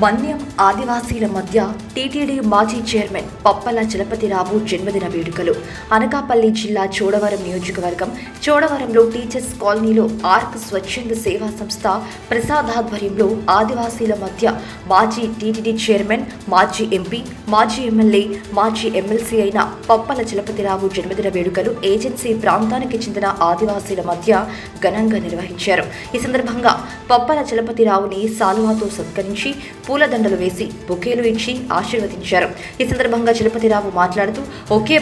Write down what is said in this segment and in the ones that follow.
మన్యం ఆదివాసీల మధ్య టీటీడీ మాజీ చైర్మన్ పప్పల చలపతిరావు జన్మదిన వేడుకలు. అనకాపల్లి జిల్లా చోడవరం నియోజకవర్గం చోడవరంలో టీచర్స్ కాలనీలో ఆర్క్ స్వచ్ఛంద సేవా సంస్థ ప్రసాద్ ఆధ్వర్యంలో ఆదివాసీల మధ్య మాజీ టీటీడీ చైర్మన్, మాజీ ఎంపీ, మాజీ ఎమ్మెల్యే, మాజీ ఎమ్మెల్సీ అయిన పప్పల చలపతిరావు జన్మదిన వేడుకలు ఏజెన్సీ ప్రాంతానికి చెందిన ఆదివాసీల మధ్య ఘనంగా నిర్వహించారు. ఈ సందర్భంగా పప్పల చలపతిరావుని సాల్వాతో సత్కరించి పూలదండలు వేసి బొకేలు ఇచ్చి ఆశీర్వదించారు. ఈ సందర్భంగా చలపతిరావు మాట్లాడుతూ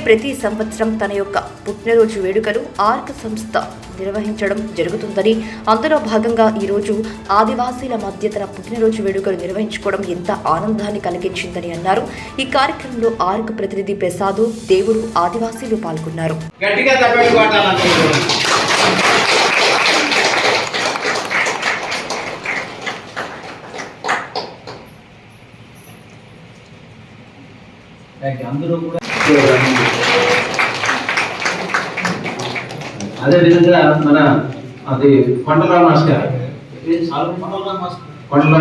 ప్రతి సంవత్సరం తన యొక్క పుట్టినరోజు వేడుకలు ఆర్క్ సంస్థ నిర్వహించడం జరుగుతుందని, అందులో భాగంగా ఈరోజు ఆదివాసీల మధ్య తన పుట్టినరోజు వేడుకలు నిర్వహించుకోవడం ఎంత ఆనందాన్ని కలిగించిందని అన్నారు. ఈ కార్యక్రమంలో ఆర్క్ ప్రతినిధి ప్రసాద్, దేవుడు, ఆదివాసీలు పాల్గొన్నారు. అదేవిధంగా మన అది కొండల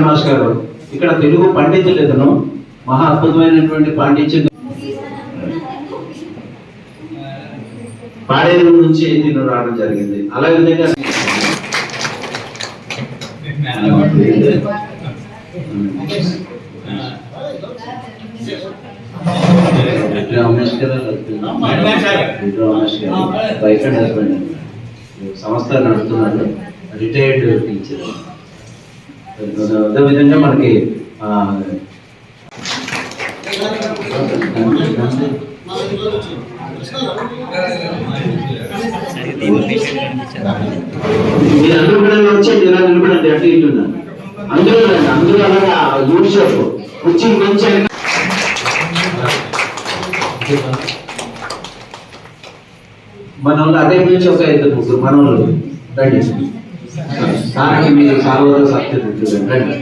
మాస్ గారు ఇక్కడ తెలుగు పండితులు ఇతను మహా అద్భుతమైనటువంటి పాండిత్యం పాడేరు నుంచి దీన్ని రావడం జరిగింది. అలాగే విధంగా వైఫ్ అండ్ హస్బెండ్ సంస్థ నడుపుతున్నారు, రిటైర్డ్ టీచర్. అదేవిధంగా మనకి మీరందరూ కూడా వచ్చేది ఇలా నిలబడండి, అటు ఇటున్నారు అందరూ అలాగా యూనిషాప్ కుర్చీ మంచి మన వాళ్ళు అదే నుంచి ఒక 2-3 మన వాళ్ళు రండి. సార్కి మీరు సాల్వతో సత్యం రండి.